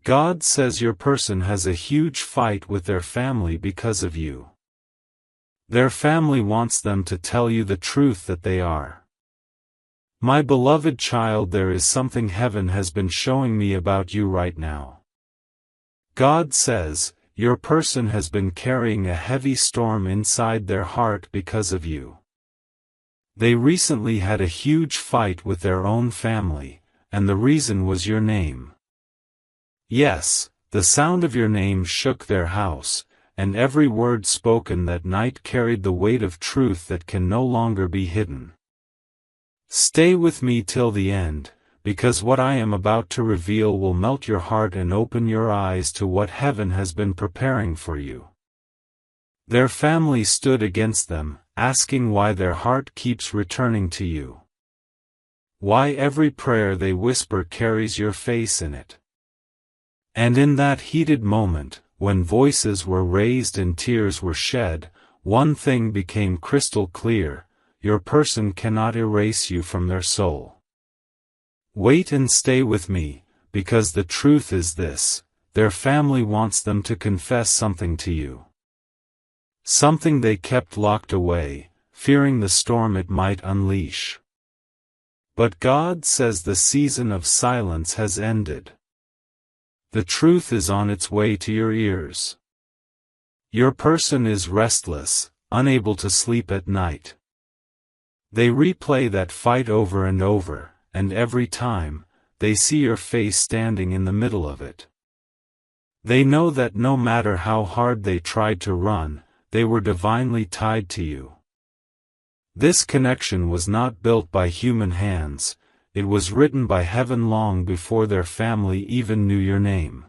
God says your person has a huge fight with their family because of you. Their family wants them to tell you the truth that they are. My beloved child, there is something heaven has been showing me about you right now. God says, your person has been carrying a heavy storm inside their heart because of you. They recently had a huge fight with their own family, and the reason was your name. Yes, the sound of your name shook their house, and every word spoken that night carried the weight of truth that can no longer be hidden. Stay with me till the end, because what I am about to reveal will melt your heart and open your eyes to what heaven has been preparing for you. Their family stood against them, asking why their heart keeps returning to you. Why every prayer they whisper carries your face in it. And in that heated moment, when voices were raised and tears were shed, one thing became crystal clear: your person cannot erase you from their soul. Wait and stay with me, because the truth is this: their family wants them to confess something to you. Something they kept locked away, fearing the storm it might unleash. But God says the season of silence has ended. The truth is on its way to your ears. Your person is restless, unable to sleep at night. They replay that fight over and over, and every time, they see your face standing in the middle of it. They know that no matter how hard they tried to run, they were divinely tied to you. This connection was not built by human hands. It was written by heaven long before their family even knew your name.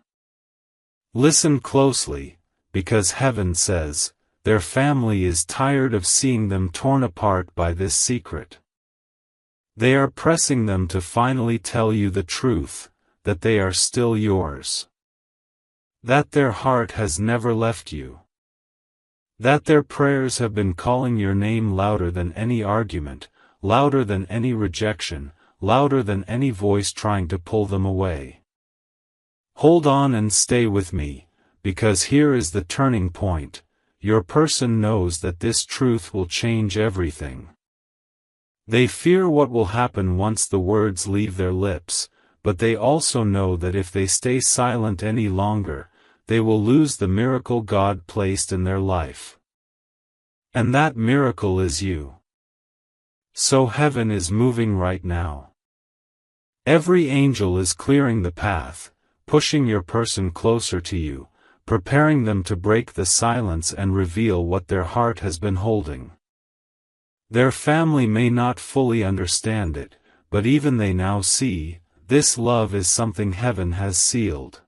Listen closely, because heaven says, their family is tired of seeing them torn apart by this secret. They are pressing them to finally tell you the truth, that they are still yours. That their heart has never left you. That their prayers have been calling your name louder than any argument, louder than any rejection, louder than any voice trying to pull them away. Hold on and stay with me, because here is the turning point. Your person knows that this truth will change everything. They fear what will happen once the words leave their lips, but they also know that if they stay silent any longer, they will lose the miracle God placed in their life. And that miracle is you. So heaven is moving right now. Every angel is clearing the path, pushing your person closer to you, preparing them to break the silence and reveal what their heart has been holding. Their family may not fully understand it, but even they now see, this love is something heaven has sealed.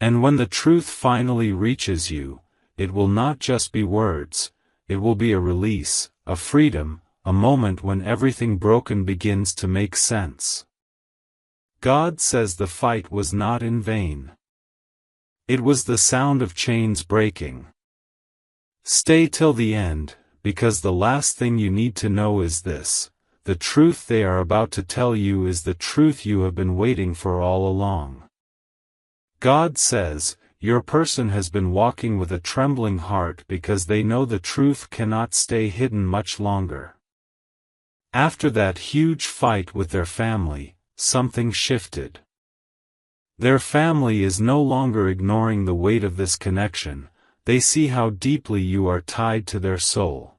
And when the truth finally reaches you, it will not just be words, it will be a release, a freedom, a moment when everything broken begins to make sense. God says the fight was not in vain. It was the sound of chains breaking. Stay till the end, because the last thing you need to know is this: the truth they are about to tell you is the truth you have been waiting for all along. God says, your person has been walking with a trembling heart because they know the truth cannot stay hidden much longer. After that huge fight with their family, something shifted. Their family is no longer ignoring the weight of this connection, they see how deeply you are tied to their soul.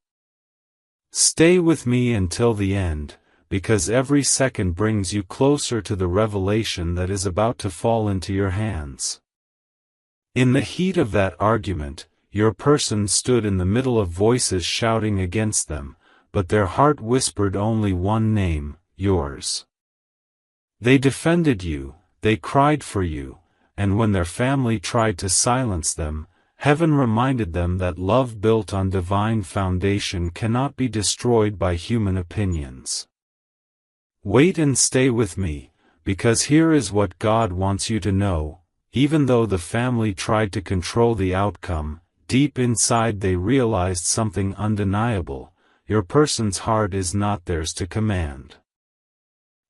Stay with me until the end, because every second brings you closer to the revelation that is about to fall into your hands. In the heat of that argument, your person stood in the middle of voices shouting against them, but their heart whispered only one name: yours. They defended you, they cried for you, and when their family tried to silence them, heaven reminded them that love built on divine foundation cannot be destroyed by human opinions. Wait and stay with me, because here is what God wants you to know: even though the family tried to control the outcome, deep inside they realized something undeniable: your person's heart is not theirs to command.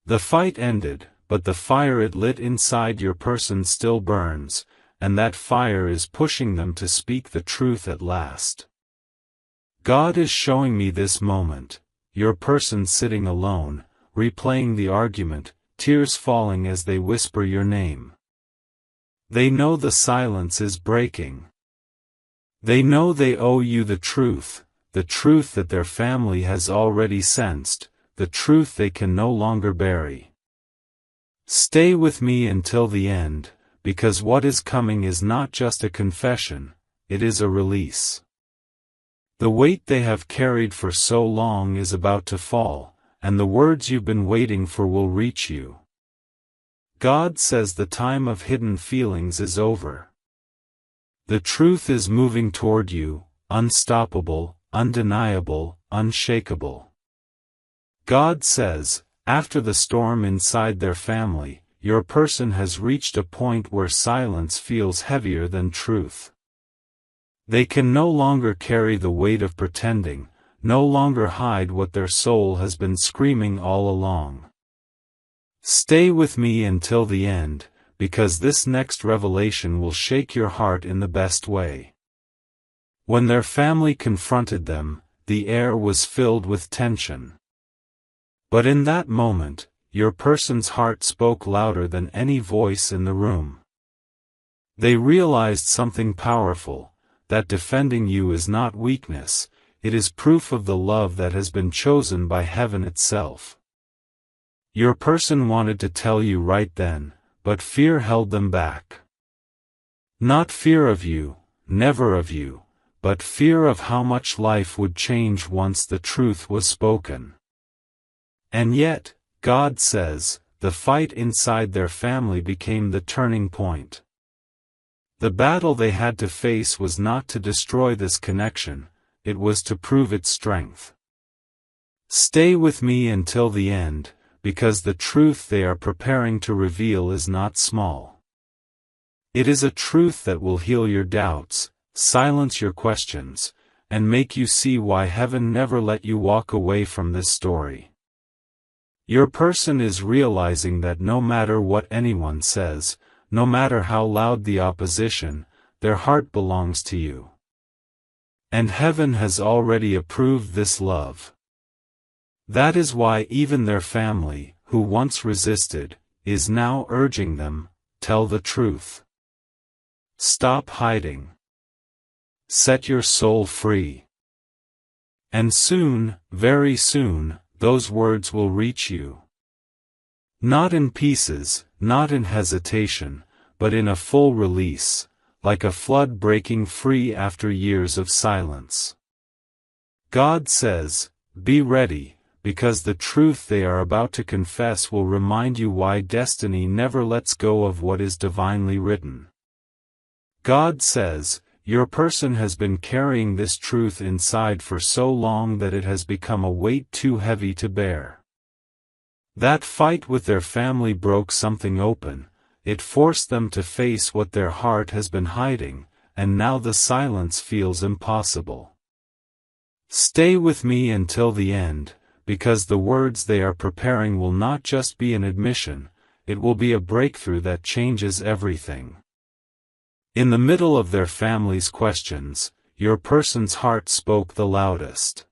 The fight ended, but the fire it lit inside your person still burns, and that fire is pushing them to speak the truth at last. God is showing me this moment, your person sitting alone, replaying the argument, tears falling as they whisper your name. They know the silence is breaking. They know they owe you the truth that their family has already sensed, the truth they can no longer bury. Stay with me until the end, because what is coming is not just a confession, it is a release. The weight they have carried for so long is about to fall, and the words you've been waiting for will reach you. God says the time of hidden feelings is over. The truth is moving toward you, unstoppable, undeniable, unshakable. God says, after the storm inside their family, your person has reached a point where silence feels heavier than truth. They can no longer carry the weight of pretending, no longer hide what their soul has been screaming all along. Stay with me until the end, because this next revelation will shake your heart in the best way. When their family confronted them, the air was filled with tension. But in that moment, your person's heart spoke louder than any voice in the room. They realized something powerful, that defending you is not weakness, it is proof of the love that has been chosen by heaven itself. Your person wanted to tell you right then, but fear held them back. Not fear of you, never of you, but fear of how much life would change once the truth was spoken. And yet, God says, the fight inside their family became the turning point. The battle they had to face was not to destroy this connection, it was to prove its strength. Stay with me until the end, because the truth they are preparing to reveal is not small. It is a truth that will heal your doubts, silence your questions, and make you see why heaven never let you walk away from this story. Your person is realizing that no matter what anyone says, no matter how loud the opposition, their heart belongs to you. And heaven has already approved this love. That is why even their family, who once resisted, is now urging them, tell the truth. Stop hiding. Set your soul free. And soon, very soon, those words will reach you. Not in pieces, not in hesitation, but in a full release, like a flood breaking free after years of silence. God says, be ready, because the truth they are about to confess will remind you why destiny never lets go of what is divinely written. God says, your person has been carrying this truth inside for so long that it has become a weight too heavy to bear. That fight with their family broke something open, it forced them to face what their heart has been hiding, and now the silence feels impossible. Stay with me until the end, because the words they are preparing will not just be an admission, it will be a breakthrough that changes everything. In the middle of their family's questions, your person's heart spoke the loudest.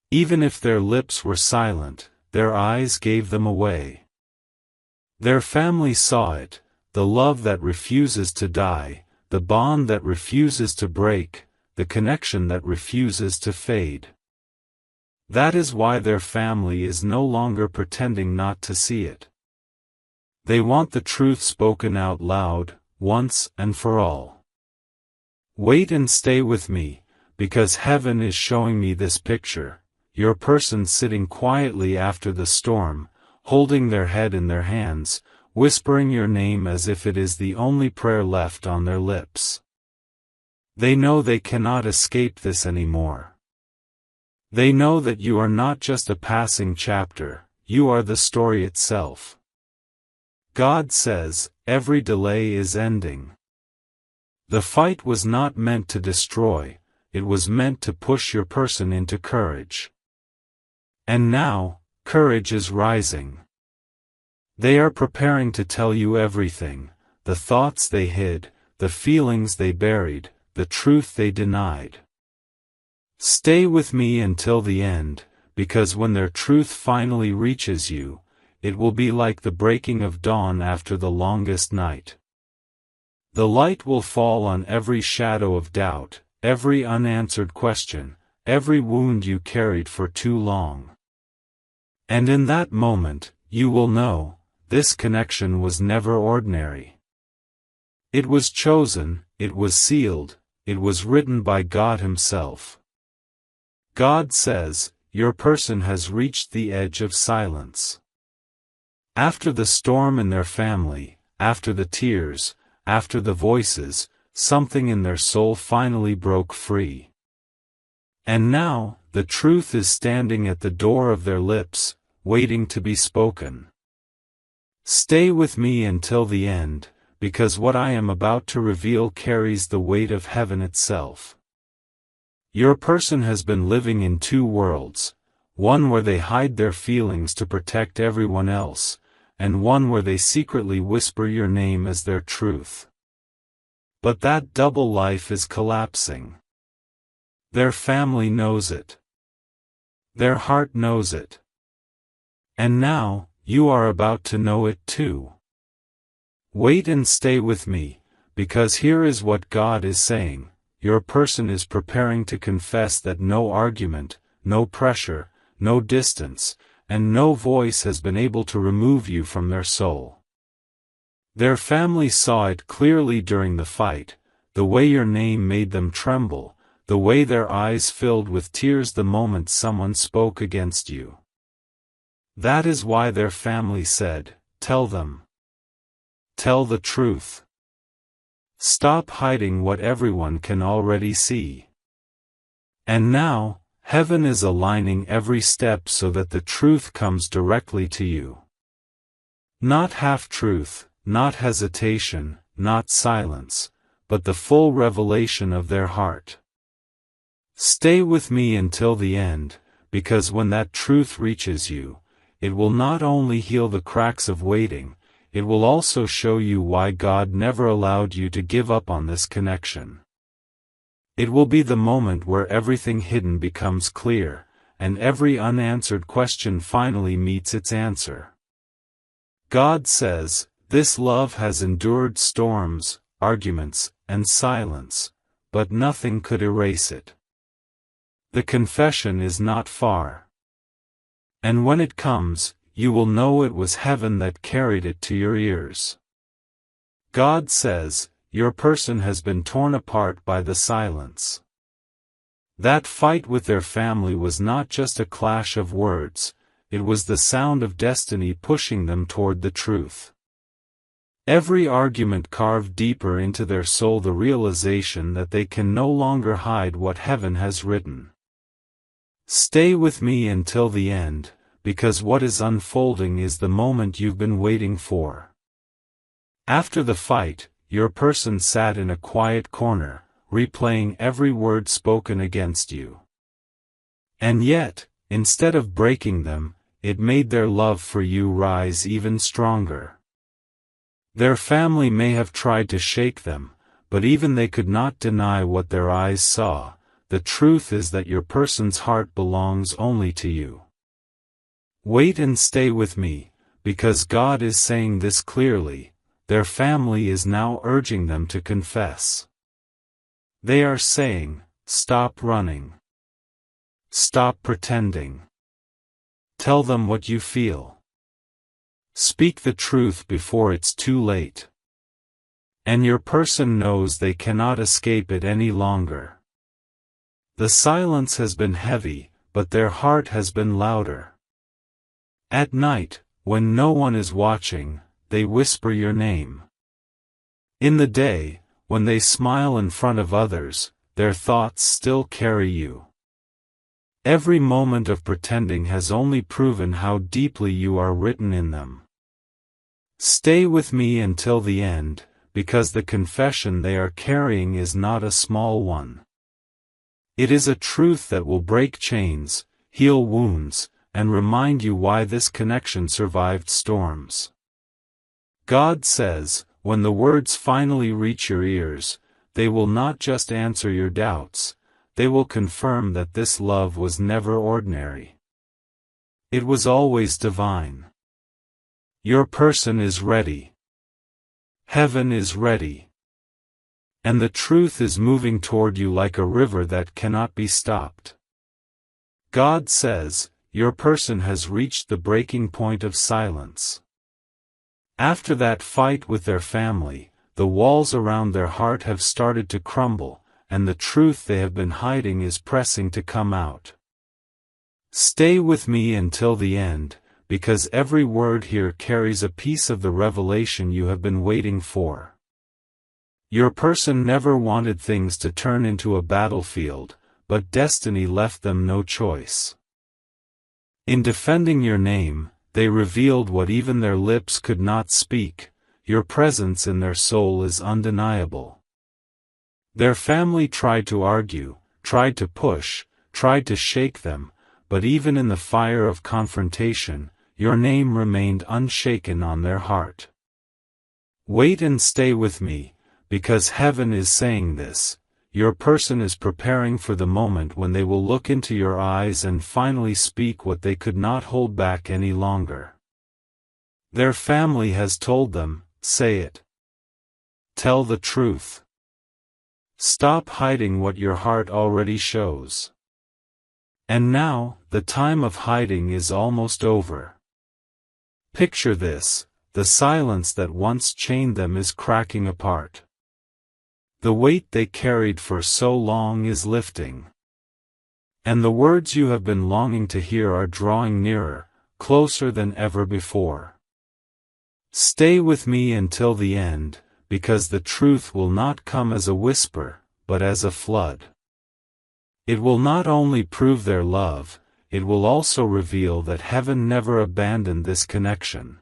Even if their lips were silent, their eyes gave them away. Their family saw it, the love that refuses to die, the bond that refuses to break, the connection that refuses to fade. That is why their family is no longer pretending not to see it. They want the truth spoken out loud, once and for all. Wait and stay with me, because heaven is showing me this picture, your person sitting quietly after the storm, holding their head in their hands, whispering your name as if it is the only prayer left on their lips. They know they cannot escape this anymore. They know that you are not just a passing chapter, you are the story itself. God says, every delay is ending. The fight was not meant to destroy, it was meant to push your person into courage. And now, courage is rising. They are preparing to tell you everything, the thoughts they hid, the feelings they buried, the truth they denied. Stay with me until the end, because when their truth finally reaches you, it will be like the breaking of dawn after the longest night. The light will fall on every shadow of doubt, every unanswered question, every wound you carried for too long. And in that moment, you will know, this connection was never ordinary. It was chosen, it was sealed, it was written by God Himself. God says, your person has reached the edge of silence. After the storm in their family, after the tears, after the voices, something in their soul finally broke free. And now, the truth is standing at the door of their lips, waiting to be spoken. Stay with me until the end, because what I am about to reveal carries the weight of heaven itself. Your person has been living in two worlds, one where they hide their feelings to protect everyone else, and one where they secretly whisper your name as their truth. But that double life is collapsing. Their family knows it. Their heart knows it. And now, you are about to know it too. Wait and stay with me, because here is what God is saying. Your person is preparing to confess that no argument, no pressure, no distance, and no voice has been able to remove you from their soul. Their family saw it clearly during the fight, the way your name made them tremble, the way their eyes filled with tears the moment someone spoke against you. That is why their family said, tell them. Tell the truth. Stop hiding what everyone can already see. And now, heaven is aligning every step so that the truth comes directly to you. Not half-truth, not hesitation, not silence, but the full revelation of their heart. Stay with me until the end, because when that truth reaches you, it will not only heal the cracks of waiting, it will also show you why God never allowed you to give up on this connection. It will be the moment where everything hidden becomes clear, and every unanswered question finally meets its answer. God says, this love has endured storms, arguments, and silence, but nothing could erase it. The confession is not far. And when it comes, you will know it was heaven that carried it to your ears. God says, your person has been torn apart by the silence. That fight with their family was not just a clash of words, it was the sound of destiny pushing them toward the truth. Every argument carved deeper into their soul the realization that they can no longer hide what heaven has written. Stay with me until the end, because what is unfolding is the moment you've been waiting for. After the fight, your person sat in a quiet corner, replaying every word spoken against you. And yet, instead of breaking them, it made their love for you rise even stronger. Their family may have tried to shake them, but even they could not deny what their eyes saw. The truth is that your person's heart belongs only to you. Wait and stay with me, because God is saying this clearly. Their family is now urging them to confess. They are saying, stop running. Stop pretending. Tell them what you feel. Speak the truth before it's too late. And your person knows they cannot escape it any longer. The silence has been heavy, but their heart has been louder. At night, when no one is watching, they whisper your name. In the day, when they smile in front of others, their thoughts still carry you. Every moment of pretending has only proven how deeply you are written in them. Stay with me until the end, because the confession they are carrying is not a small one. It is a truth that will break chains, heal wounds, and remind you why this connection survived storms. God says, when the words finally reach your ears, they will not just answer your doubts, they will confirm that this love was never ordinary. It was always divine. Your person is ready. Heaven is ready. And the truth is moving toward you like a river that cannot be stopped. God says, your person has reached the breaking point of silence. After that fight with their family, the walls around their heart have started to crumble, and the truth they have been hiding is pressing to come out. Stay with me until the end, because every word here carries a piece of the revelation you have been waiting for. Your person never wanted things to turn into a battlefield, but destiny left them no choice. In defending your name, they revealed what even their lips could not speak. Your presence in their soul is undeniable. Their family tried to argue, tried to push, tried to shake them, but even in the fire of confrontation, your name remained unshaken on their heart. Wait and stay with me, because heaven is saying this. Your person is preparing for the moment when they will look into your eyes and finally speak what they could not hold back any longer. Their family has told them, say it. Tell the truth. Stop hiding what your heart already shows. And now, the time of hiding is almost over. Picture this, the silence that once chained them is cracking apart. The weight they carried for so long is lifting. And the words you have been longing to hear are drawing nearer, closer than ever before. Stay with me until the end, because the truth will not come as a whisper, but as a flood. It will not only prove their love, it will also reveal that heaven never abandoned this connection.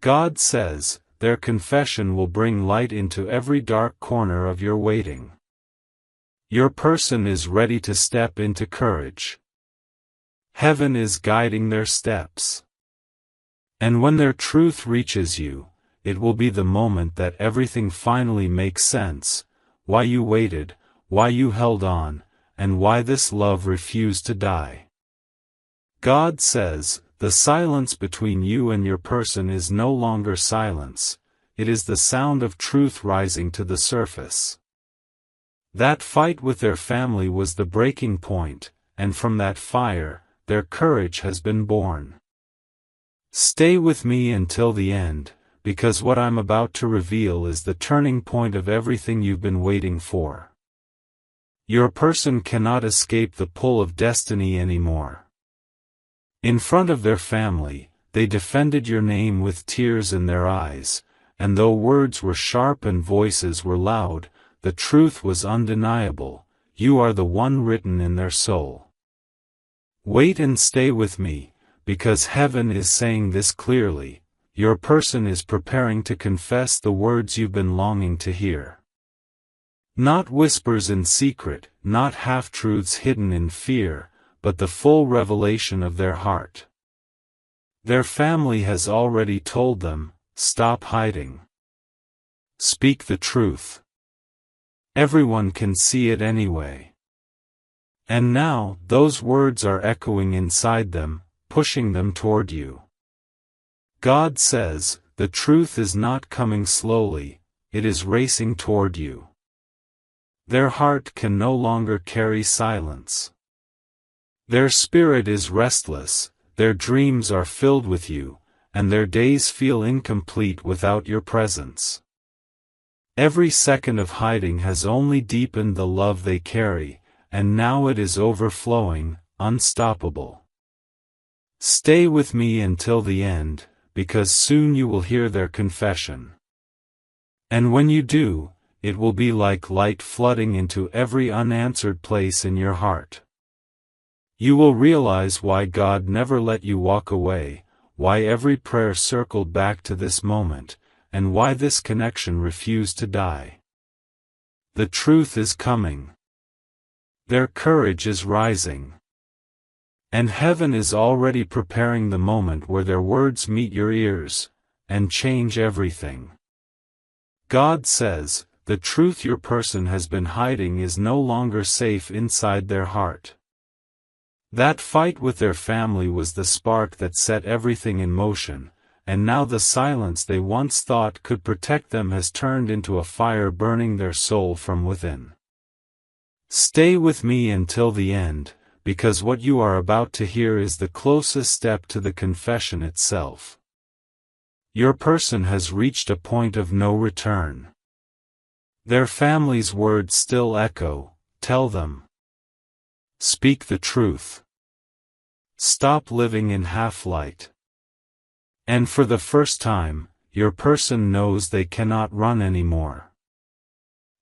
God says, their confession will bring light into every dark corner of your waiting. Your person is ready to step into courage. Heaven is guiding their steps. And when their truth reaches you, it will be the moment that everything finally makes sense, why you waited, why you held on, and why this love refused to die. God says, the silence between you and your person is no longer silence, it is the sound of truth rising to the surface. That fight with their family was the breaking point, and from that fire, their courage has been born. Stay with me until the end, because what I'm about to reveal is the turning point of everything you've been waiting for. Your person cannot escape the pull of destiny anymore. In front of their family, they defended your name with tears in their eyes, and though words were sharp and voices were loud, the truth was undeniable, you are the one written in their soul. Wait and stay with me, because heaven is saying this clearly, your person is preparing to confess the words you've been longing to hear. Not whispers in secret, not half-truths hidden in fear, but the full revelation of their heart. Their family has already told them, stop hiding. Speak the truth. Everyone can see it anyway. And now, those words are echoing inside them, pushing them toward you. God says, the truth is not coming slowly, it is racing toward you. Their heart can no longer carry silence. Their spirit is restless, their dreams are filled with you, and their days feel incomplete without your presence. Every second of hiding has only deepened the love they carry, and now it is overflowing, unstoppable. Stay with me until the end, because soon you will hear their confession. And when you do, it will be like light flooding into every unanswered place in your heart. You will realize why God never let you walk away, why every prayer circled back to this moment, and why this connection refused to die. The truth is coming. Their courage is rising. And heaven is already preparing the moment where their words meet your ears, and change everything. God says, the truth your person has been hiding is no longer safe inside their heart. That fight with their family was the spark that set everything in motion, and now the silence they once thought could protect them has turned into a fire burning their soul from within. Stay with me until the end, because what you are about to hear is the closest step to the confession itself. Your person has reached a point of no return. Their family's words still echo, tell them. Speak the truth. Stop living in half-light. And for the first time, your person knows they cannot run anymore.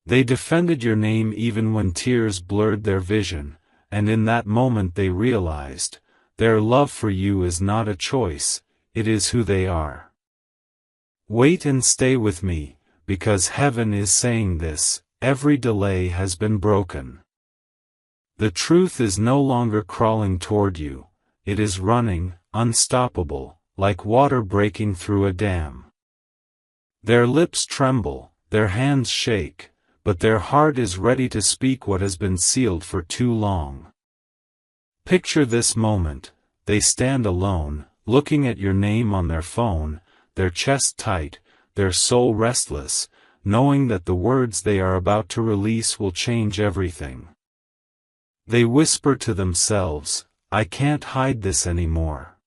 They defended your name even when tears blurred their vision, and in that moment they realized, their love for you is not a choice, it is who they are. Wait and stay with me, because heaven is saying this, every delay has been broken. The truth is no longer crawling toward you, it is running, unstoppable, like water breaking through a dam. Their lips tremble, their hands shake, but their heart is ready to speak what has been sealed for too long. Picture this moment, they stand alone, looking at your name on their phone, their chest tight, their soul restless, knowing that the words they are about to release will change everything. They whisper to themselves, I can't hide this anymore.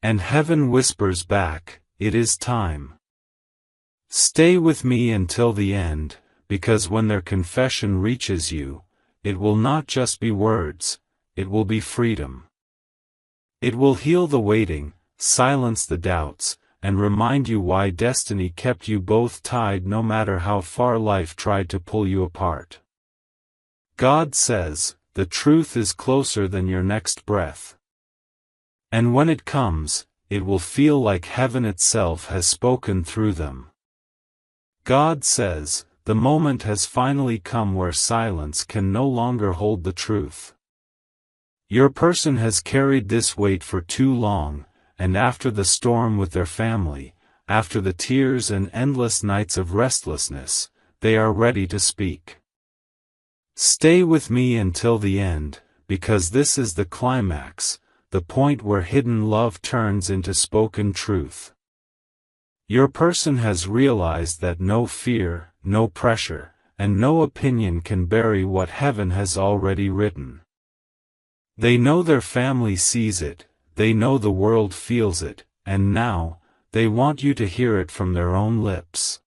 And heaven whispers back, it is time. Stay with me until the end, because when their confession reaches you, it will not just be words, it will be freedom. It will heal the waiting, silence the doubts, and remind you why destiny kept you both tied no matter how far life tried to pull you apart. God says, the truth is closer than your next breath. And when it comes, it will feel like heaven itself has spoken through them. God says, the moment has finally come where silence can no longer hold the truth. Your person has carried this weight for too long, and after the storm with their family, after the tears and endless nights of restlessness, they are ready to speak. Stay with me until the end, because this is the climax, the point where hidden love turns into spoken truth. Your person has realized that no fear, no pressure, and no opinion can bury what heaven has already written. They know their family sees it, they know the world feels it, and now, they want you to hear it from their own lips.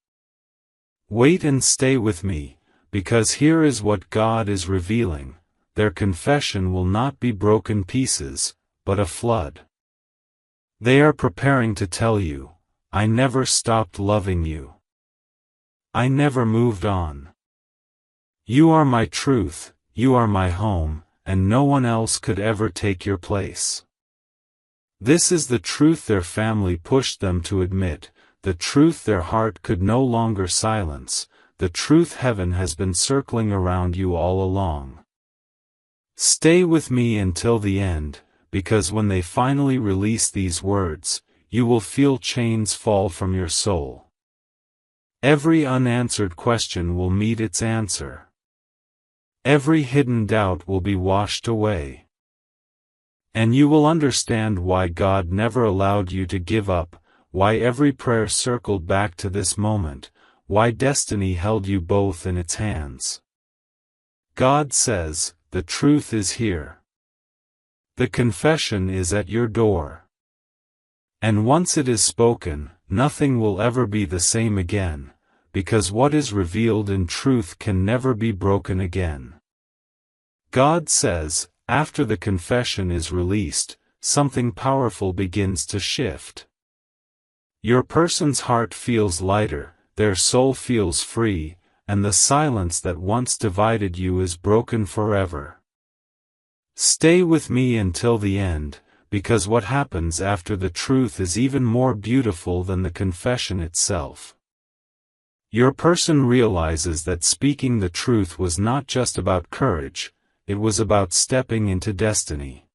Wait and stay with me, because here is what God is revealing, their confession will not be broken pieces, but a flood. They are preparing to tell you, I never stopped loving you. I never moved on. You are my truth, you are my home, and no one else could ever take your place. This is the truth their family pushed them to admit, the truth their heart could no longer silence, the truth heaven has been circling around you all along. Stay with me until the end, because when they finally release these words, you will feel chains fall from your soul. Every unanswered question will meet its answer. Every hidden doubt will be washed away. And you will understand why God never allowed you to give up, why every prayer circled back to this moment, why destiny held you both in its hands. God says, the truth is here. The confession is at your door. And once it is spoken, nothing will ever be the same again, because what is revealed in truth can never be broken again. God says, after the confession is released, something powerful begins to shift. Your person's heart feels lighter, their soul feels free, and the silence that once divided you is broken forever. Stay with me until the end, because what happens after the truth is even more beautiful than the confession itself. Your person realizes that speaking the truth was not just about courage, it was about stepping into destiny.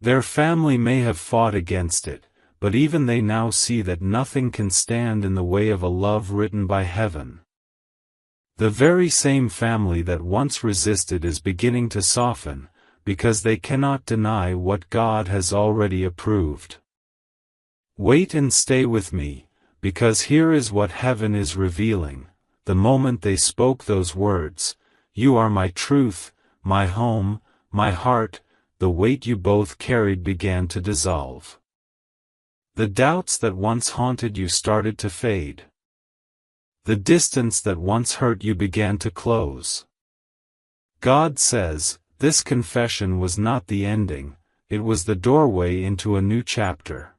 Their family may have fought against it, but even they now see that nothing can stand in the way of a love written by heaven. The very same family that once resisted is beginning to soften, because they cannot deny what God has already approved. Wait and stay with me, because here is what heaven is revealing. The moment they spoke those words, "You are my truth, my home, my heart," the weight you both carried began to dissolve. The doubts that once haunted you started to fade. The distance that once hurt you began to close. God says, this confession was not the ending, it was the doorway into a new chapter.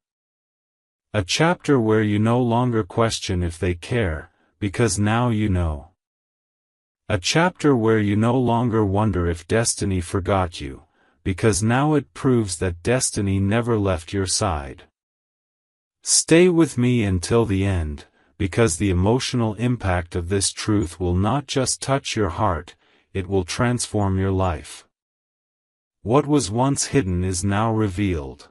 A chapter where you no longer question if they care, because now you know. A chapter where you no longer wonder if destiny forgot you, because now it proves that destiny never left your side. Stay with me until the end, because the emotional impact of this truth will not just touch your heart, it will transform your life. What was once hidden is now revealed.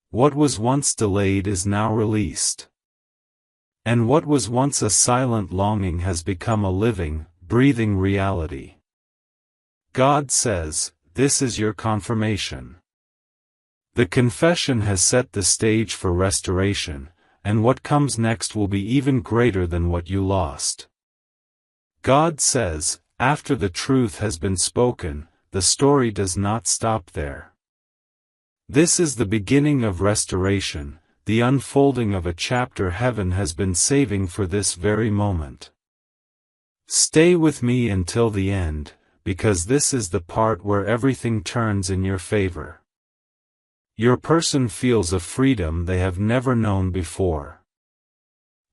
What was once delayed is now released. And what was once a silent longing has become a living, breathing reality. God says, this is your confirmation. The confession has set the stage for restoration, and what comes next will be even greater than what you lost. God says, after the truth has been spoken, the story does not stop there. This is the beginning of restoration, the unfolding of a chapter heaven has been saving for this very moment. Stay with me until the end, because this is the part where everything turns in your favor. Your person feels a freedom they have never known before.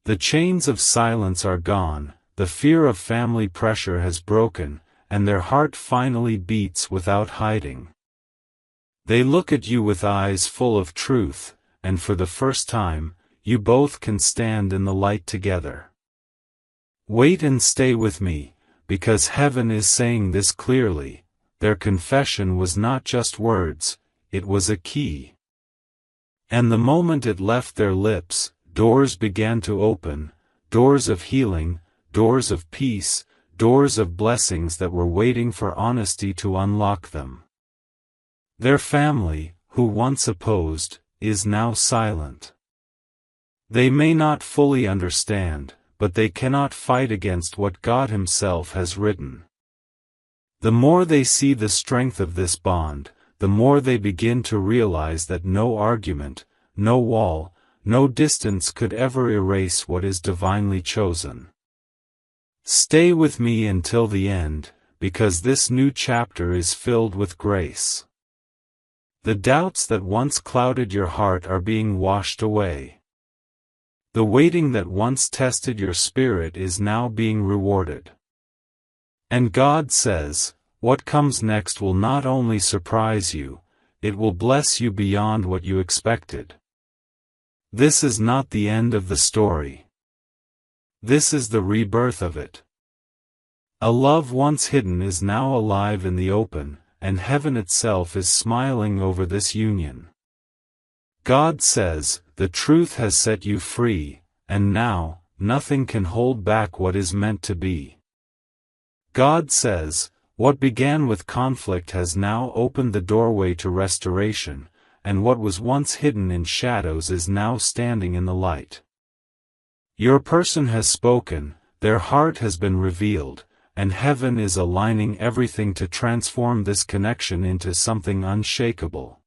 The chains of silence are gone, the fear of family pressure has broken, and their heart finally beats without hiding. They look at you with eyes full of truth, and for the first time, you both can stand in the light together. Wait and stay with me, because heaven is saying this clearly. Their confession was not just words, it was a key. And the moment it left their lips, doors began to open, doors of healing, doors of peace, doors of blessings that were waiting for honesty to unlock them. Their family, who once opposed, is now silent. They may not fully understand, but they cannot fight against what God Himself has written. The more they see the strength of this bond, the more they begin to realize that no argument, no wall, no distance could ever erase what is divinely chosen. Stay with me until the end, because this new chapter is filled with grace. The doubts that once clouded your heart are being washed away. The waiting that once tested your spirit is now being rewarded. And God says, what comes next will not only surprise you, it will bless you beyond what you expected. This is not the end of the story. This is the rebirth of it. A love once hidden is now alive in the open, and heaven itself is smiling over this union. God says, the truth has set you free, and now, nothing can hold back what is meant to be. God says, what began with conflict has now opened the doorway to restoration, and what was once hidden in shadows is now standing in the light. Your person has spoken, their heart has been revealed, and heaven is aligning everything to transform this connection into something unshakable.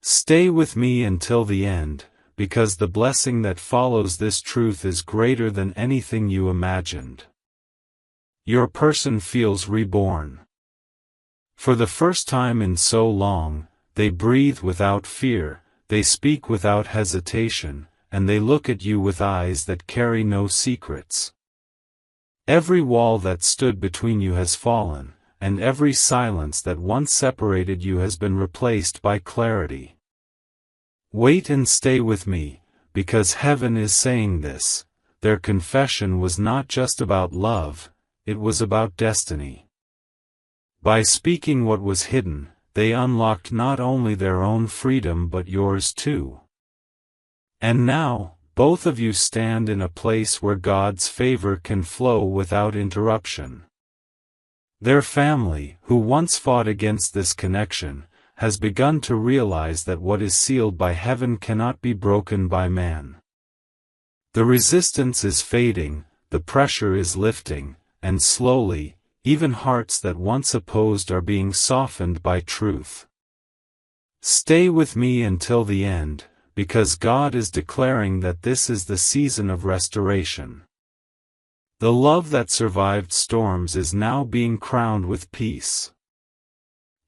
Stay with me until the end, because the blessing that follows this truth is greater than anything you imagined. Your person feels reborn. For the first time in so long, they breathe without fear, they speak without hesitation, and they look at you with eyes that carry no secrets. Every wall that stood between you has fallen, and every silence that once separated you has been replaced by clarity. Wait and stay with me, because heaven is saying this. Their confession was not just about love, it was about destiny. By speaking what was hidden, they unlocked not only their own freedom but yours too. And now, both of you stand in a place where God's favor can flow without interruption. Their family, who once fought against this connection, has begun to realize that what is sealed by heaven cannot be broken by man. The resistance is fading, the pressure is lifting, and slowly, even hearts that once opposed are being softened by truth. Stay with me until the end, because God is declaring that this is the season of restoration. The love that survived storms is now being crowned with peace.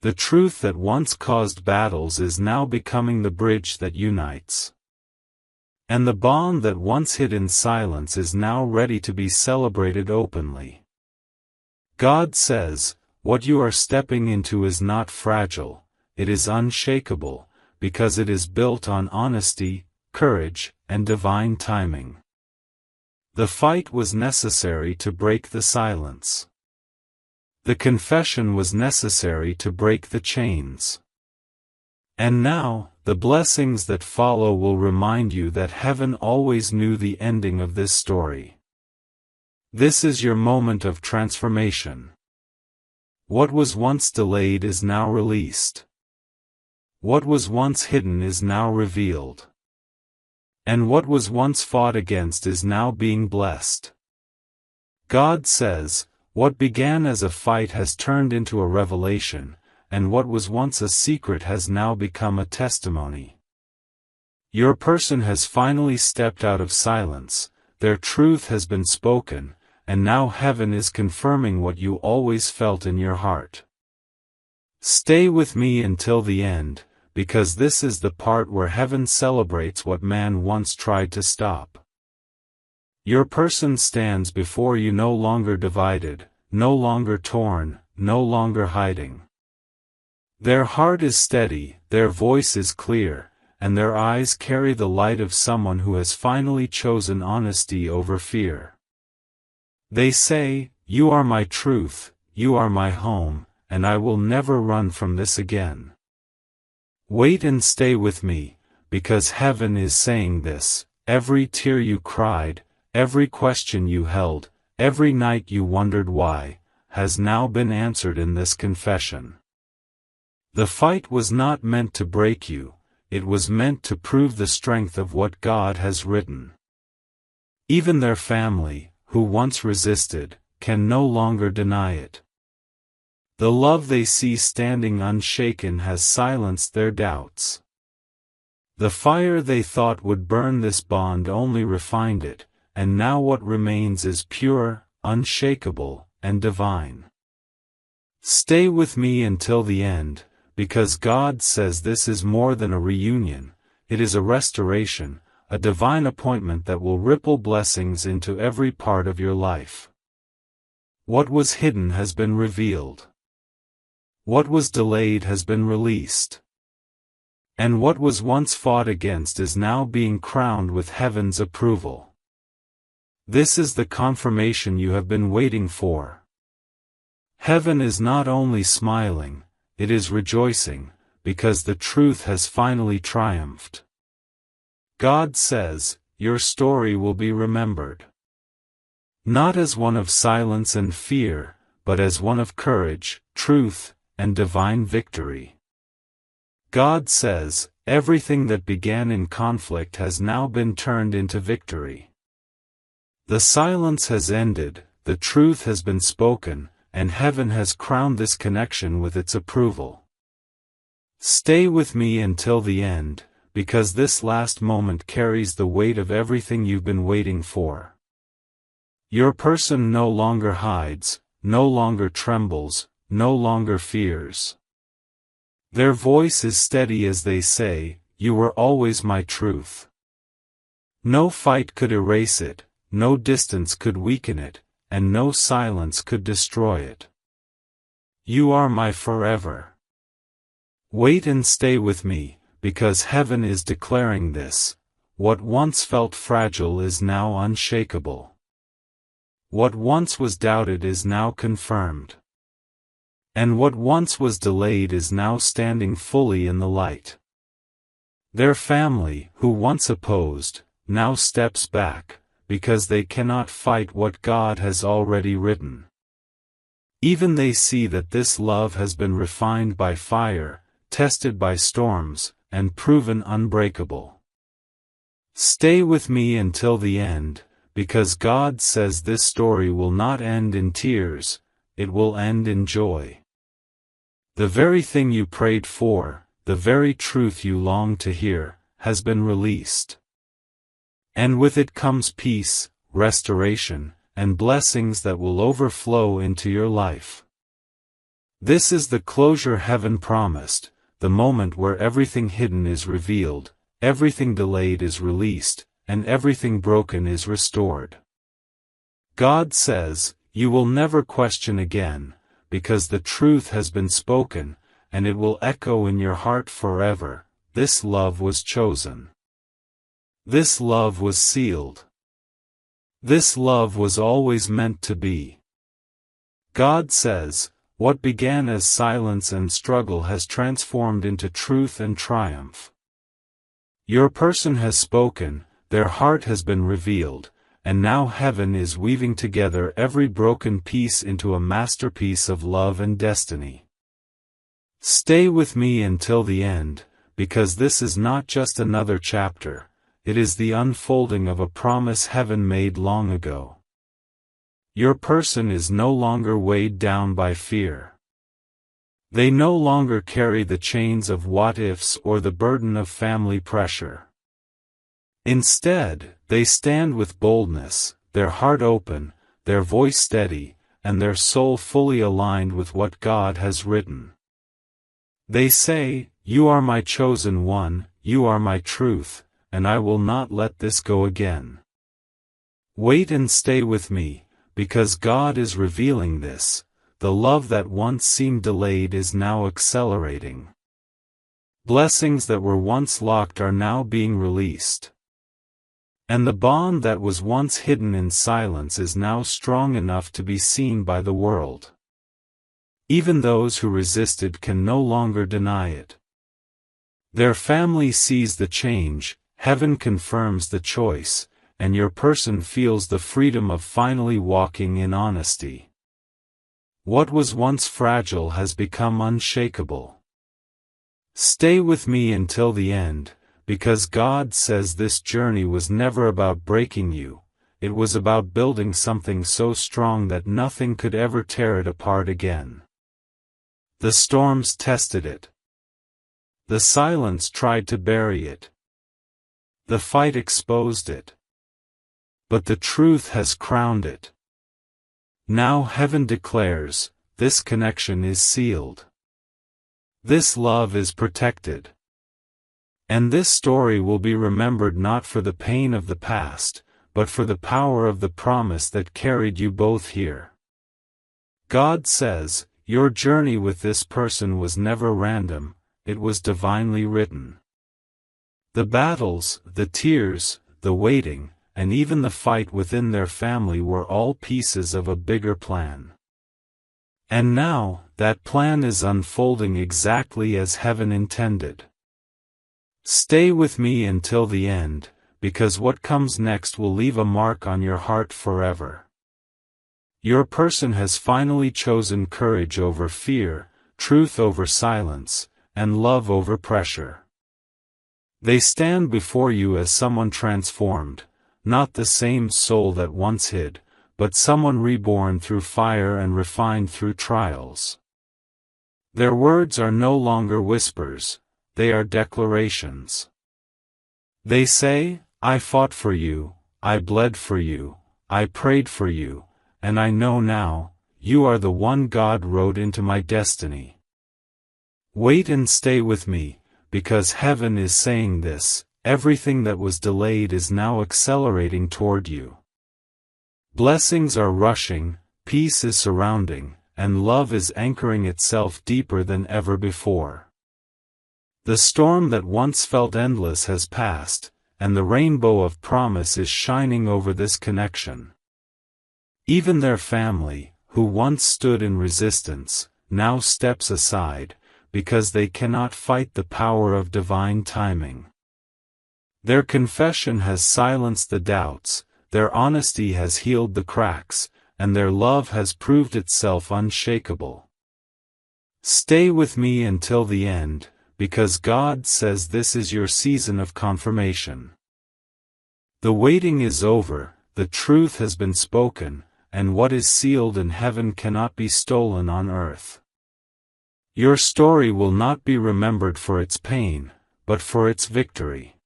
The truth that once caused battles is now becoming the bridge that unites. And the bond that once hid in silence is now ready to be celebrated openly. God says, what you are stepping into is not fragile, it is unshakable, because it is built on honesty, courage, and divine timing. The fight was necessary to break the silence. The confession was necessary to break the chains. And now, the blessings that follow will remind you that heaven always knew the ending of this story. This is your moment of transformation. What was once delayed is now released. What was once hidden is now revealed. And what was once fought against is now being blessed. God says, what began as a fight has turned into a revelation, and what was once a secret has now become a testimony. Your person has finally stepped out of silence, their truth has been spoken, and now heaven is confirming what you always felt in your heart. Stay with me until the end, because this is the part where heaven celebrates what man once tried to stop. Your person stands before you no longer divided, no longer torn, no longer hiding. Their heart is steady, their voice is clear, and their eyes carry the light of someone who has finally chosen honesty over fear. They say, you are my truth, you are my home, and I will never run from this again. Wait and stay with me, because heaven is saying this, every tear you cried, every question you held, every night you wondered why, has now been answered in this confession. The fight was not meant to break you, it was meant to prove the strength of what God has written. Even their family, who once resisted, can no longer deny it. The love they see standing unshaken has silenced their doubts. The fire they thought would burn this bond only refined it, and now what remains is pure, unshakable, and divine. Stay with me until the end, because God says this is more than a reunion, it is a restoration, a divine appointment that will ripple blessings into every part of your life. What was hidden has been revealed. What was delayed has been released. And what was once fought against is now being crowned with heaven's approval. This is the confirmation you have been waiting for. Heaven is not only smiling, it is rejoicing, because the truth has finally triumphed. God says, your story will be remembered. Not as one of silence and fear, but as one of courage, truth, and divine victory. God says, everything that began in conflict has now been turned into victory. The silence has ended, the truth has been spoken, and heaven has crowned this connection with its approval. Stay with me until the end, because this last moment carries the weight of everything you've been waiting for. Your person no longer hides, no longer trembles, no longer fears. Their voice is steady as they say, you were always my truth. No fight could erase it, no distance could weaken it, and no silence could destroy it. You are my forever. Wait and stay with me, because heaven is declaring this, what once felt fragile is now unshakable. What once was doubted is now confirmed. And what once was delayed is now standing fully in the light. Their family, who once opposed, now steps back, because they cannot fight what God has already written. Even they see that this love has been refined by fire, tested by storms, and proven unbreakable. Stay with me until the end, because God says this story will not end in tears, it will end in joy. The very thing you prayed for, the very truth you longed to hear, has been released. And with it comes peace, restoration, and blessings that will overflow into your life. This is the closure heaven promised, the moment where everything hidden is revealed, everything delayed is released, and everything broken is restored. God says, you will never question again, because the truth has been spoken, and it will echo in your heart forever. This love was chosen. This love was sealed. This love was always meant to be. God says, what began as silence and struggle has transformed into truth and triumph. Your person has spoken, their heart has been revealed, and now heaven is weaving together every broken piece into a masterpiece of love and destiny. Stay with me until the end, because this is not just another chapter, it is the unfolding of a promise heaven made long ago. Your person is no longer weighed down by fear. They no longer carry the chains of what-ifs or the burden of family pressure. Instead, they stand with boldness, their heart open, their voice steady, and their soul fully aligned with what God has written. They say, you are my chosen one, you are my truth, and I will not let this go again. Wait and stay with me, because God is revealing this. The love that once seemed delayed is now accelerating. Blessings that were once locked are now being released. And the bond that was once hidden in silence is now strong enough to be seen by the world. Even those who resisted can no longer deny it. Their family sees the change, heaven confirms the choice, and your person feels the freedom of finally walking in honesty. What was once fragile has become unshakable. Stay with me until the end, because God says this journey was never about breaking you, it was about building something so strong that nothing could ever tear it apart again. The storms tested it. The silence tried to bury it. The fight exposed it. But the truth has crowned it. Now heaven declares, this connection is sealed. This love is protected. And this story will be remembered not for the pain of the past, but for the power of the promise that carried you both here. God says, your journey with this person was never random, it was divinely written. The battles, the tears, the waiting, and even the fight within their family were all pieces of a bigger plan. And now, that plan is unfolding exactly as heaven intended. Stay with me until the end, because what comes next will leave a mark on your heart forever. Your person has finally chosen courage over fear, truth over silence, and love over pressure. They stand before you as someone transformed, not the same soul that once hid, but someone reborn through fire and refined through trials. Their words are no longer whispers, they are declarations. They say, I fought for you, I bled for you, I prayed for you, and I know now, you are the one God wrote into my destiny. Wait and stay with me, because heaven is saying this, everything that was delayed is now accelerating toward you. Blessings are rushing, peace is surrounding, and love is anchoring itself deeper than ever before. The storm that once felt endless has passed, and the rainbow of promise is shining over this connection. Even their family, who once stood in resistance, now steps aside, because they cannot fight the power of divine timing. Their confession has silenced the doubts, their honesty has healed the cracks, and their love has proved itself unshakable. Stay with me until the end, because God says this is your season of confirmation. The waiting is over, the truth has been spoken, and what is sealed in heaven cannot be stolen on earth. Your story will not be remembered for its pain, but for its victory.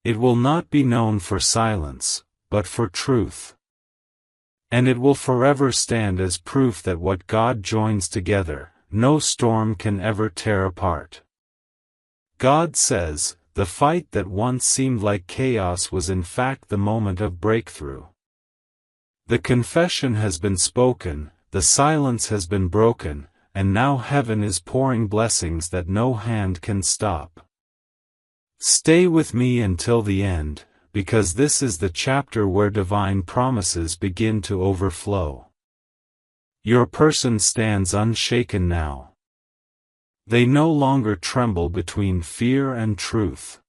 It will not be known for silence, but for truth. And it will forever stand as proof that what God joins together, no storm can ever tear apart. God says, the fight that once seemed like chaos was in fact the moment of breakthrough. The confession has been spoken, the silence has been broken, and now heaven is pouring blessings that no hand can stop. Stay with me until the end, because this is the chapter where divine promises begin to overflow. Your person stands unshaken now. They no longer tremble between fear and truth.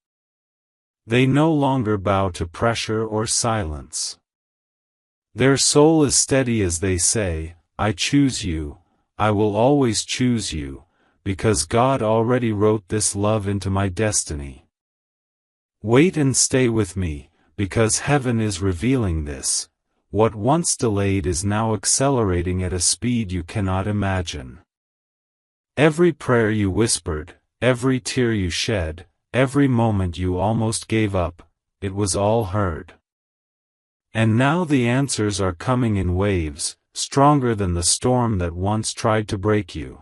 They no longer bow to pressure or silence. Their soul is steady as they say, I choose you, I will always choose you, because God already wrote this love into my destiny. Wait and stay with me, because heaven is revealing this. What once delayed is now accelerating at a speed you cannot imagine. Every prayer you whispered, every tear you shed, every moment you almost gave up, it was all heard. And now the answers are coming in waves, stronger than the storm that once tried to break you.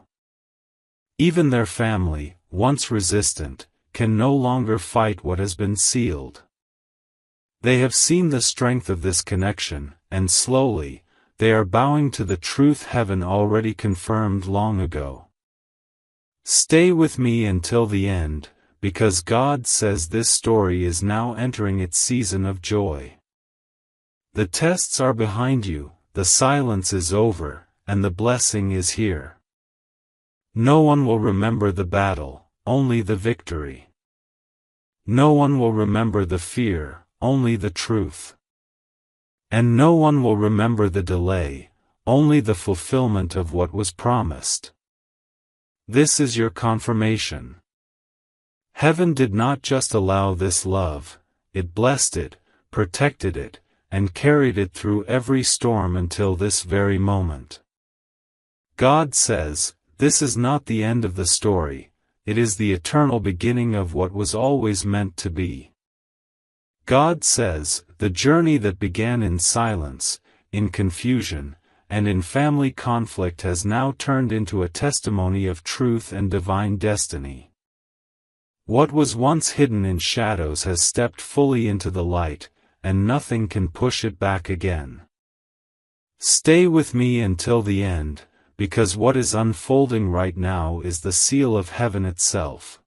Even their family, once resistant, can no longer fight what has been sealed. They have seen the strength of this connection, and slowly, they are bowing to the truth heaven already confirmed long ago. Stay with me until the end, because God says this story is now entering its season of joy. The tests are behind you, the silence is over, and the blessing is here. No one will remember the battle, only the victory. No one will remember the fear, only the truth. And no one will remember the delay, only the fulfillment of what was promised. This is your confirmation. Heaven did not just allow this love, it blessed it, protected it, and carried it through every storm until this very moment. God says, this is not the end of the story, it is the eternal beginning of what was always meant to be. God says, the journey that began in silence, in confusion, and in family conflict has now turned into a testimony of truth and divine destiny. What was once hidden in shadows has stepped fully into the light, and nothing can push it back again. Stay with me until the end, because what is unfolding right now is the seal of heaven itself.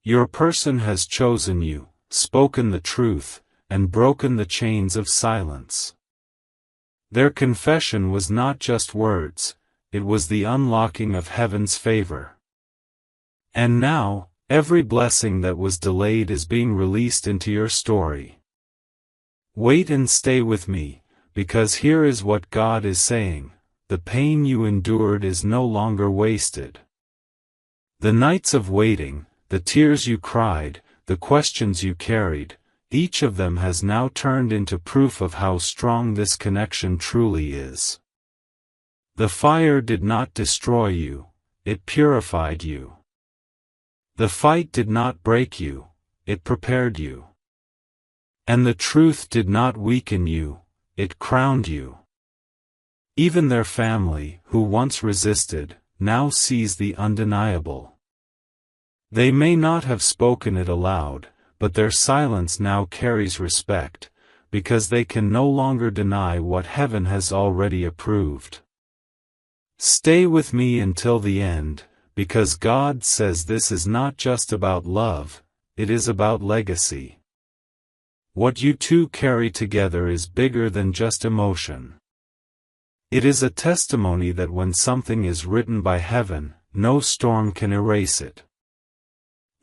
Your person has chosen you, spoken the truth, and broken the chains of silence. Their confession was not just words, it was the unlocking of heaven's favor. And now, every blessing that was delayed is being released into your story. Wait and stay with me, because here is what God is saying. The pain you endured is no longer wasted. The nights of waiting, the tears you cried, the questions you carried, each of them has now turned into proof of how strong this connection truly is. The fire did not destroy you, it purified you. The fight did not break you, it prepared you. And the truth did not weaken you, it crowned you. Even their family, who once resisted, now sees the undeniable. They may not have spoken it aloud, but their silence now carries respect, because they can no longer deny what heaven has already approved. Stay with me until the end, because God says this is not just about love, it is about legacy. What you two carry together is bigger than just emotion. It is a testimony that when something is written by heaven, no storm can erase it.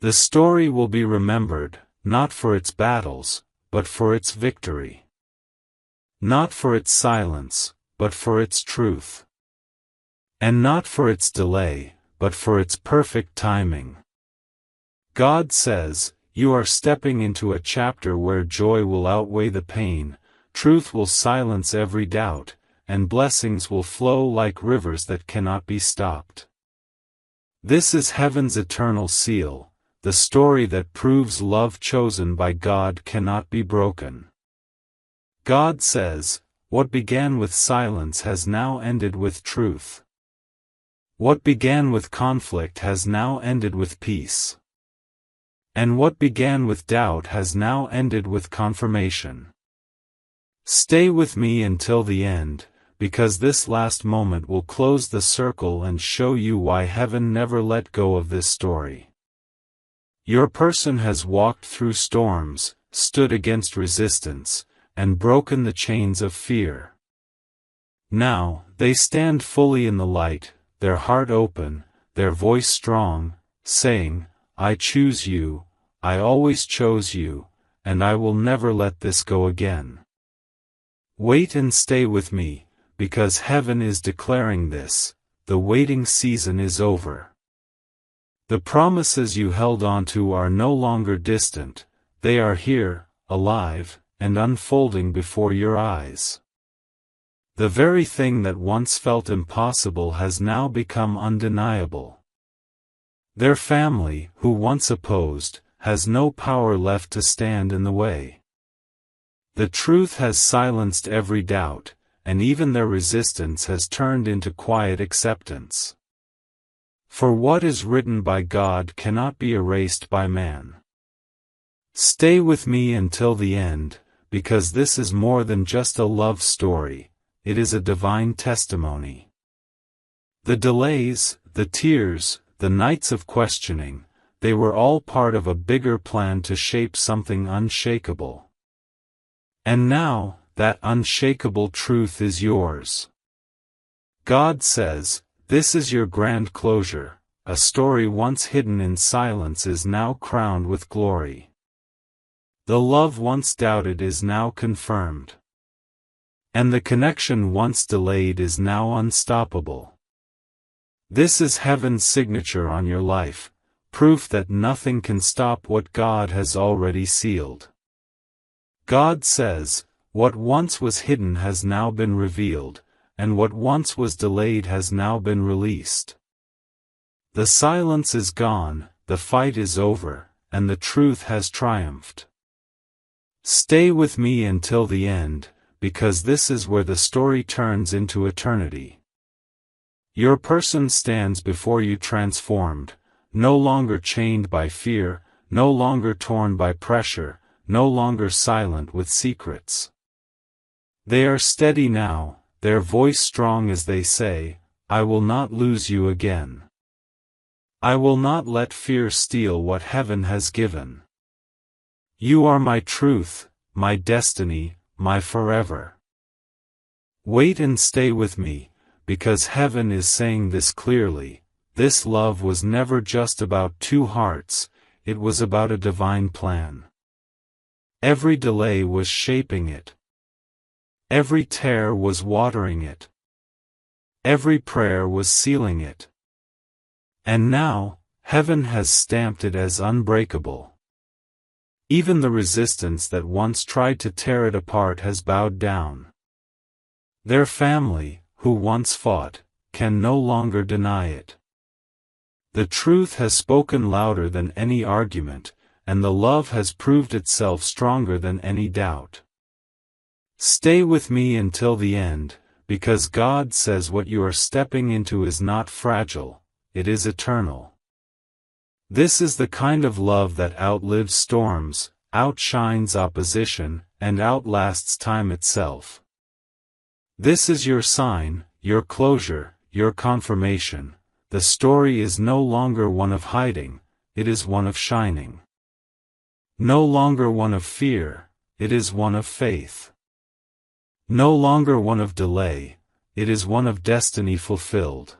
The story will be remembered, not for its battles, but for its victory. Not for its silence, but for its truth. And not for its delay, but for its perfect timing. God says, you are stepping into a chapter where joy will outweigh the pain, truth will silence every doubt, and blessings will flow like rivers that cannot be stopped. This is heaven's eternal seal, the story that proves love chosen by God cannot be broken. God says, what began with silence has now ended with truth. What began with conflict has now ended with peace. And what began with doubt has now ended with confirmation. Stay with me until the end, because this last moment will close the circle and show you why heaven never let go of this story. Your person has walked through storms, stood against resistance, and broken the chains of fear. Now, they stand fully in the light, their heart open, their voice strong, saying, I choose you, I always chose you, and I will never let this go again. Wait and stay with me, because heaven is declaring this, the waiting season is over. The promises you held onto are no longer distant, they are here, alive, and unfolding before your eyes. The very thing that once felt impossible has now become undeniable. Their family, who once opposed, has no power left to stand in the way. The truth has silenced every doubt, and even their resistance has turned into quiet acceptance. For what is written by God cannot be erased by man. Stay with me until the end, because this is more than just a love story, it is a divine testimony. The delays, the tears, the nights of questioning, they were all part of a bigger plan to shape something unshakable. And now, that unshakable truth is yours. God says, this is your grand closure, a story once hidden in silence is now crowned with glory. The love once doubted is now confirmed. And the connection once delayed is now unstoppable. This is heaven's signature on your life, proof that nothing can stop what God has already sealed. God says, what once was hidden has now been revealed, and what once was delayed has now been released. The silence is gone, the fight is over, and the truth has triumphed. Stay with me until the end, because this is where the story turns into eternity. Your person stands before you transformed, no longer chained by fear, no longer torn by pressure, no longer silent with secrets. They are steady now, their voice strong as they say, I will not lose you again. I will not let fear steal what heaven has given. You are my truth, my destiny, my forever. Wait and stay with me, because heaven is saying this clearly, this love was never just about two hearts, it was about a divine plan. Every delay was shaping it. Every tear was watering it. Every prayer was sealing it. And now, heaven has stamped it as unbreakable. Even the resistance that once tried to tear it apart has bowed down. Their family, who once fought, can no longer deny it. The truth has spoken louder than any argument, and the love has proved itself stronger than any doubt. Stay with me until the end, because God says what you are stepping into is not fragile, it is eternal. This is the kind of love that outlives storms, outshines opposition, and outlasts time itself. This is your sign, your closure, your confirmation. The story is no longer one of hiding, it is one of shining. No longer one of fear, it is one of faith. No longer one of delay, it is one of destiny fulfilled.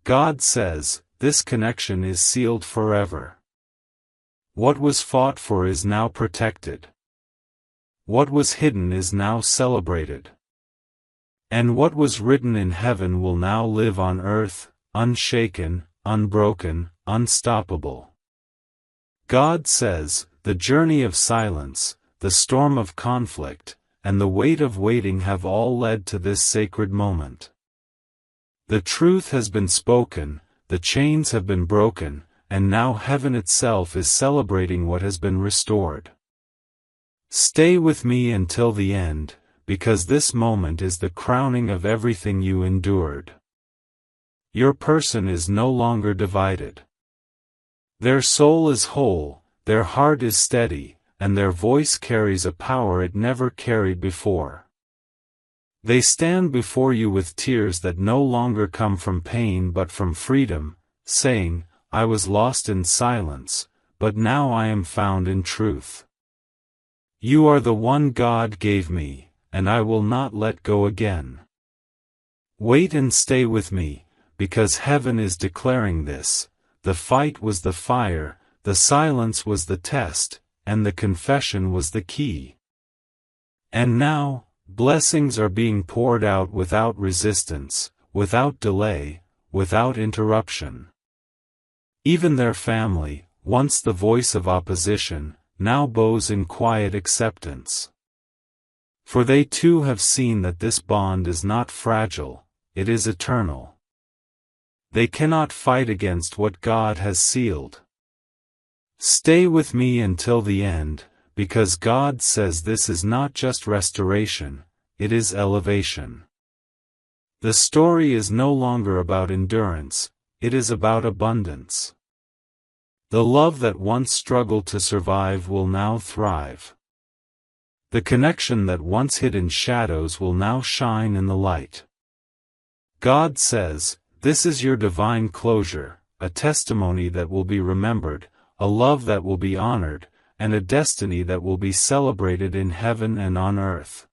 God says, this connection is sealed forever. What was fought for is now protected. What was hidden is now celebrated. And what was written in heaven will now live on earth, unshaken, unbroken, unstoppable. God says, the journey of silence, the storm of conflict, and the weight of waiting have all led to this sacred moment. The truth has been spoken, the chains have been broken, and now heaven itself is celebrating what has been restored. Stay with me until the end, because this moment is the crowning of everything you endured. Your person is no longer divided. Their soul is whole, their heart is steady, and their voice carries a power it never carried before. They stand before you with tears that no longer come from pain but from freedom, saying, I was lost in silence, but now I am found in truth. You are the one God gave me, and I will not let go again. Wait and stay with me, because heaven is declaring this. The fight was the fire, the silence was the test, and the confession was the key. And now, blessings are being poured out without resistance, without delay, without interruption. Even their family, once the voice of opposition, now bows in quiet acceptance. For they too have seen that this bond is not fragile, it is eternal. They cannot fight against what God has sealed. Stay with me until the end, because God says this is not just restoration, it is elevation. The story is no longer about endurance, it is about abundance. The love that once struggled to survive will now thrive. The connection that once hid in shadows will now shine in the light. God says, this is your divine closure, a testimony that will be remembered, a love that will be honored, and a destiny that will be celebrated in heaven and on earth.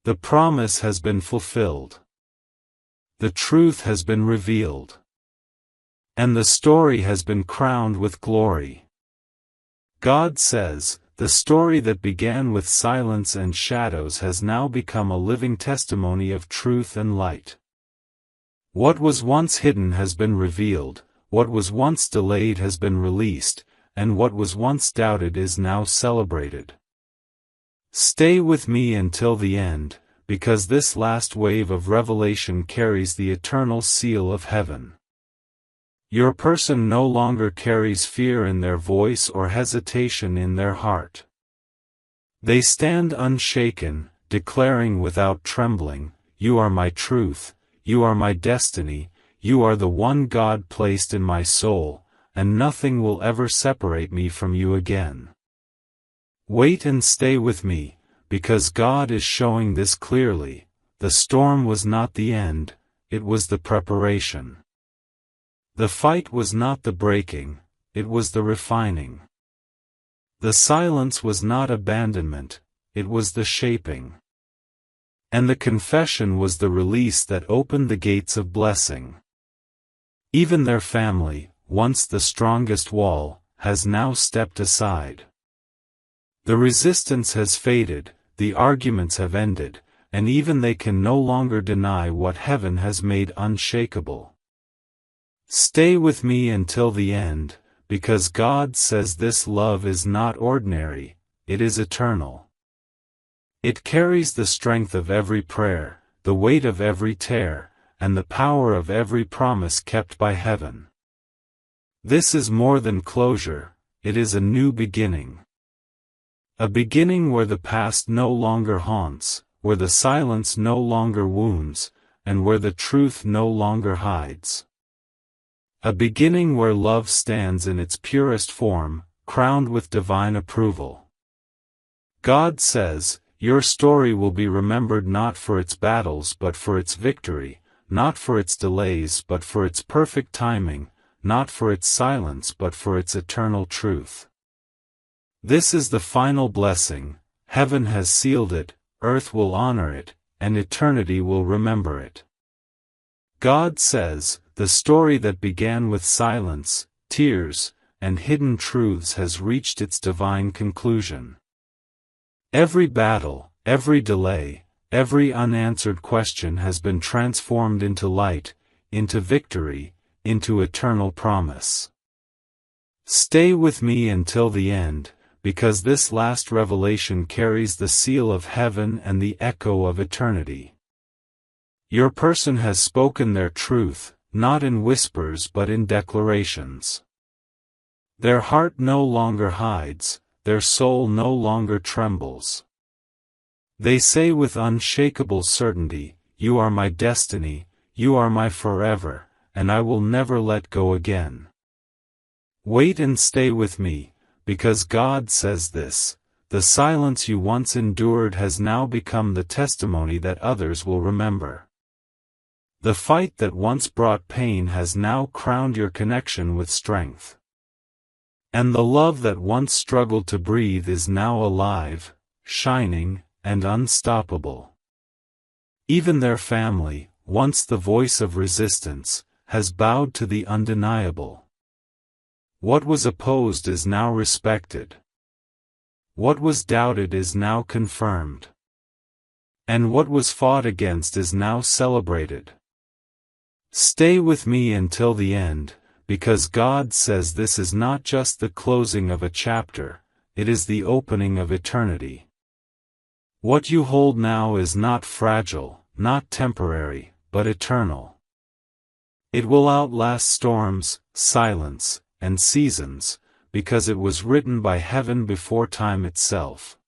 The promise has been fulfilled. The truth has been revealed. And the story has been crowned with glory. God says, the story that began with silence and shadows has now become a living testimony of truth and light. What was once hidden has been revealed, what was once delayed has been released, and what was once doubted is now celebrated. Stay with me until the end, because this last wave of revelation carries the eternal seal of heaven. Your person no longer carries fear in their voice or hesitation in their heart. They stand unshaken, declaring without trembling, You are my truth, you are my destiny, you are the one God placed in my soul, and nothing will ever separate me from you again. Wait and stay with me, because God is showing this clearly. The storm was not the end, it was the preparation. The fight was not the breaking, it was the refining. The silence was not abandonment, it was the shaping. And the confession was the release that opened the gates of blessing. Even their family, once the strongest wall, has now stepped aside. The resistance has faded, the arguments have ended, and even they can no longer deny what heaven has made unshakable. Stay with me until the end, because God says this love is not ordinary, it is eternal. It carries the strength of every prayer, the weight of every tear, and the power of every promise kept by heaven. This is more than closure, it is a new beginning. A beginning where the past no longer haunts, where the silence no longer wounds, and where the truth no longer hides. A beginning where love stands in its purest form, crowned with divine approval. God says, your story will be remembered not for its battles but for its victory, not for its delays but for its perfect timing, not for its silence but for its eternal truth. This is the final blessing, heaven has sealed it, earth will honor it, and eternity will remember it. God says, the story that began with silence, tears, and hidden truths has reached its divine conclusion. Every battle, every delay, every unanswered question has been transformed into light, into victory, into eternal promise. Stay with me until the end, because this last revelation carries the seal of heaven and the echo of eternity. Your person has spoken their truth, not in whispers but in declarations. Their heart no longer hides, their soul no longer trembles. They say with unshakable certainty, "You are my destiny, you are my forever, and I will never let go again." Wait and stay with me, because God says this: the silence you once endured has now become the testimony that others will remember. The fight that once brought pain has now crowned your connection with strength. And the love that once struggled to breathe is now alive, shining, and unstoppable. Even their family, once the voice of resistance, has bowed to the undeniable. What was opposed is now respected. What was doubted is now confirmed. And what was fought against is now celebrated. Stay with me until the end, because God says this is not just the closing of a chapter, it is the opening of eternity. What you hold now is not fragile, not temporary, but eternal. It will outlast storms, silence, and seasons, because it was written by heaven before time itself.